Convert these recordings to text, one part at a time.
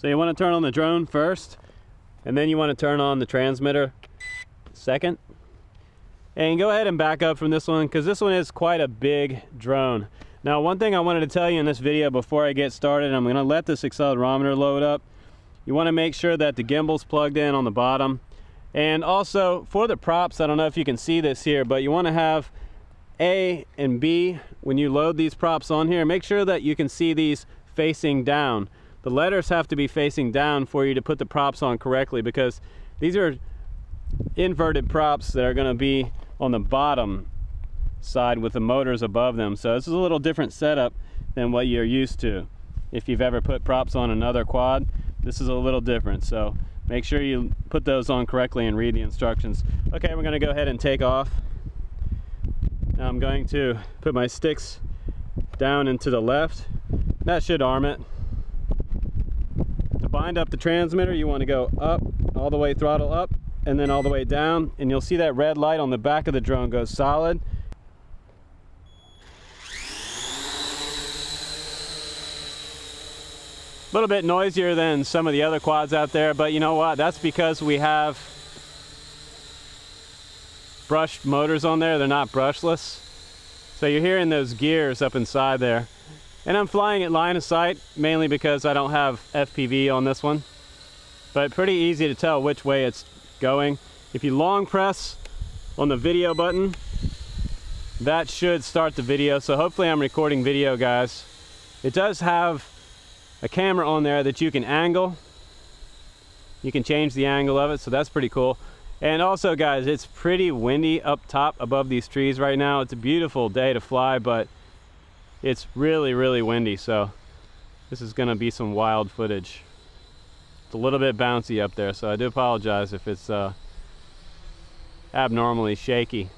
So you want to turn on the drone first, and then you want to turn on the transmitter second. And go ahead and back up from this one, because this one is quite a big drone. Now, one thing I wanted to tell you in this video before I get started, I'm going to let this accelerometer load up. You want to make sure that the gimbal's plugged in on the bottom. And also, for the props, I don't know if you can see this here, but you want to have A and B when you load these props on here. Make sure that you can see these facing down. The letters have to be facing down for you to put the props on correctly, because these are inverted props that are going to be on the bottom side with the motors above them. So this is a little different setup than what you're used to. If you've ever put props on another quad, this is a little different. So make sure you put those on correctly and read the instructions. Okay, we're going to go ahead and take off. Now I'm going to put my sticks down and to the left. That should arm it. To bind up the transmitter, you want to go up, all the way throttle up, and then all the way down, and you'll see that red light on the back of the drone goes solid. A little bit noisier than some of the other quads out there, but you know what? That's because we have brushed motors on there. They're not brushless. So you're hearing those gears up inside there. And I'm flying at line of sight, mainly because I don't have FPV on this one. But pretty easy to tell which way it's going. If you long press on the video button, that should start the video. So hopefully I'm recording video, guys. It does have a camera on there that you can angle. You can change the angle of it, so that's pretty cool. And also, guys, it's pretty windy up top above these trees right now. It's a beautiful day to fly, but it's really, really windy, so this is gonna be some wild footage. It's a little bit bouncy up there, so I do apologize if it's abnormally shaky.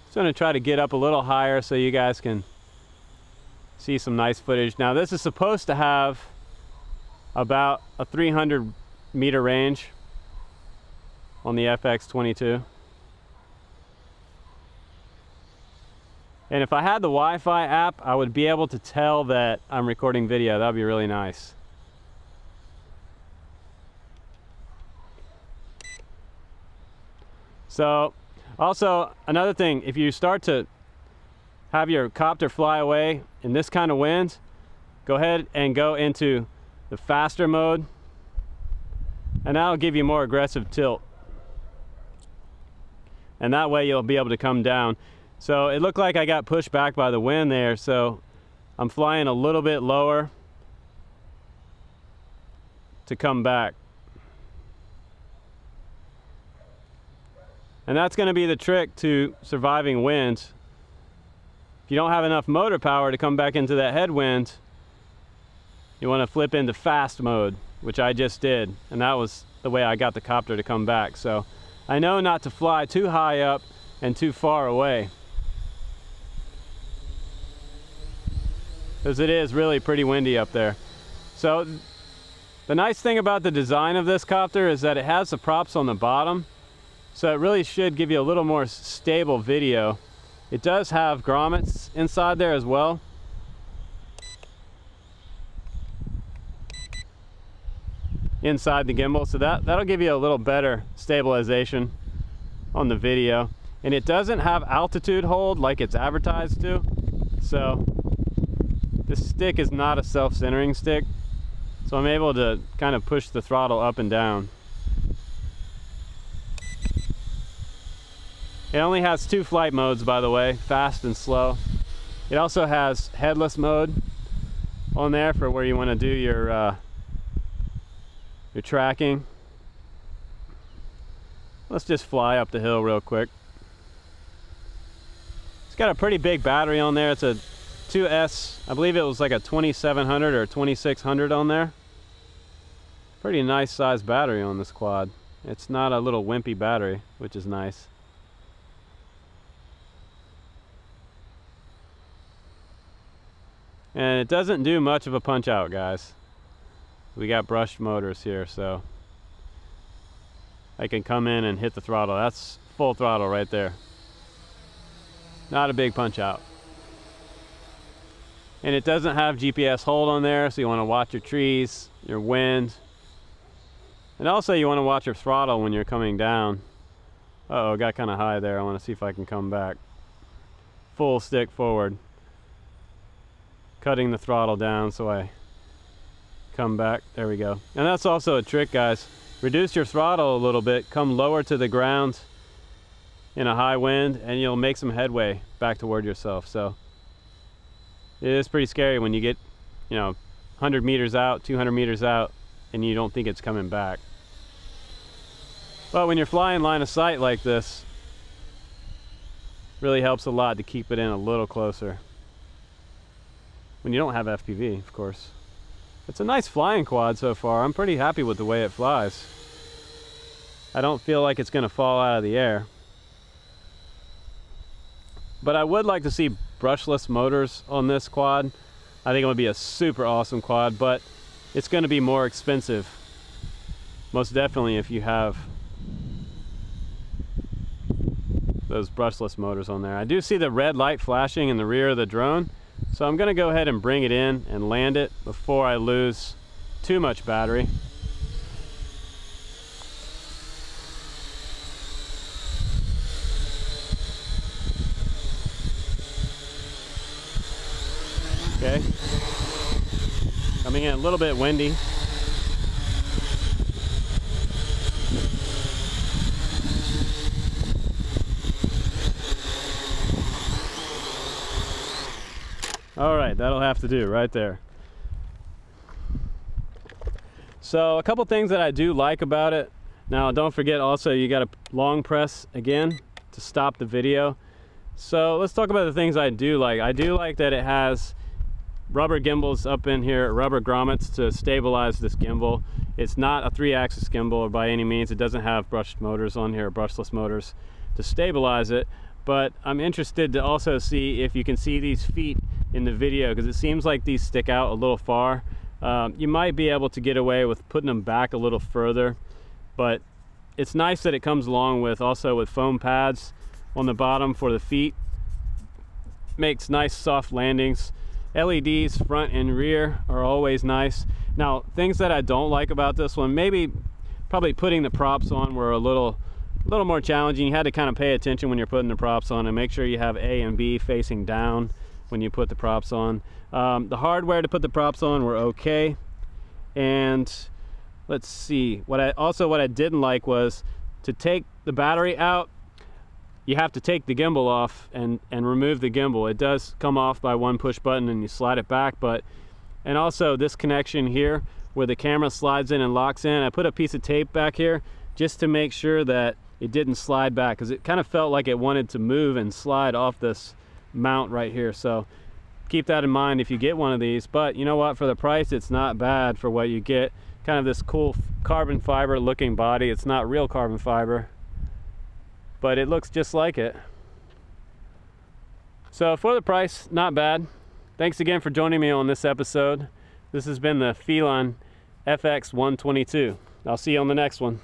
Just gonna try to get up a little higher so you guys can see some nice footage. Now, this is supposed to have about a 300-meter range on the FX122. And if I had the Wi-Fi app, I would be able to tell that I'm recording video. That would be really nice. So, also, another thing, if you start to have your copter fly away in this kind of wind, go ahead and go into the faster mode, and that'll give you more aggressive tilt. And that way you'll be able to come down. So it looked like I got pushed back by the wind there, so I'm flying a little bit lower to come back. And that's going to be the trick to surviving wind. If you don't have enough motor power to come back into that headwind, you want to flip into fast mode, which I just did, and that was the way I got the copter to come back. So I know not to fly too high up and too far away, because it is really pretty windy up there. So the nice thing about the design of this copter is that it has the props on the bottom, so it really should give you a little more stable video. It does have grommets inside there as well. Inside the gimbal, so that'll give you a little better stabilization on the video. And it doesn't have altitude hold like it's advertised to, so this stick is not a self-centering stick, so I'm able to kind of push the throttle up and down. It only has 2 flight modes, by the way, fast and slow. It also has headless mode on there for where you want to do your tracking. Let's just fly up the hill real quick. It's got a pretty big battery on there. It's a 2S, I believe it was like a 2700 or 2600 on there. Pretty nice size battery on this quad. It's not a little wimpy battery, which is nice. And it doesn't do much of a punch out, guys. We got brushed motors here, so I can come in and hit the throttle. That's full throttle right there. Not a big punch out. And it doesn't have GPS hold on there, so you want to watch your trees, your wind. And also you want to watch your throttle when you're coming down. Uh-oh, it got kind of high there. I want to see if I can come back. Full stick forward. Cutting the throttle down so I come back. There we go. And that's also a trick, guys. Reduce your throttle a little bit, come lower to the ground in a high wind, and you'll make some headway back toward yourself. So it is pretty scary when you get, 100 meters out, 200 meters out, and you don't think it's coming back. But when you're flying line of sight like this, really helps a lot to keep it in a little closer. When you don't have FPV, of course. It's a nice flying quad so far. I'm pretty happy with the way it flies. I don't feel like it's going to fall out of the air. But I would like to see brushless motors on this quad. I think it would be a super awesome quad, but it's going to be more expensive. Most definitely if you have those brushless motors on there. I do see the red light flashing in the rear of the drone, so I'm going to go ahead and bring it in and land it before I lose too much battery. Okay, coming in a little bit windy. All right, that'll have to do right there. So a couple things that I do like about it. Now don't forget also you got to long press again to stop the video. So let's talk about the things I do like. I do like that it has rubber gimbals up in here, rubber grommets to stabilize this gimbal. It's not a 3-axis gimbal by any means. It doesn't have brushed motors on here, brushless motors to stabilize it. But I'm interested to also see if you can see these feet in the video, because it seems like these stick out a little far. You might be able to get away with putting them back a little further, but it's nice that it comes along with also with foam pads on the bottom for the feet. Makes nice soft landings. LEDs front and rear are always nice. Now things that I don't like about this one, probably putting the props on were a little more challenging. You had to kind of pay attention when you're putting the props on and make sure you have A and B facing down when you put the props on. The hardware to put the props on were okay. And let's see, what I didn't like was to take the battery out, you have to take the gimbal off and remove the gimbal. It does come off by one push button and you slide it back, and also this connection here where the camera slides in and locks in, I put a piece of tape back here just to make sure that it didn't slide back, because it kind of felt like it wanted to move and slide off this mount right here. So keep that in mind if you get one of these. But you know what, for the price it's not bad for what you get. Kind of this cool carbon fiber looking body. It's not real carbon fiber, but it looks just like it. So for the price, not bad. Thanks again for joining me on this episode. This has been the FEILUN FX122. I'll see you on the next one.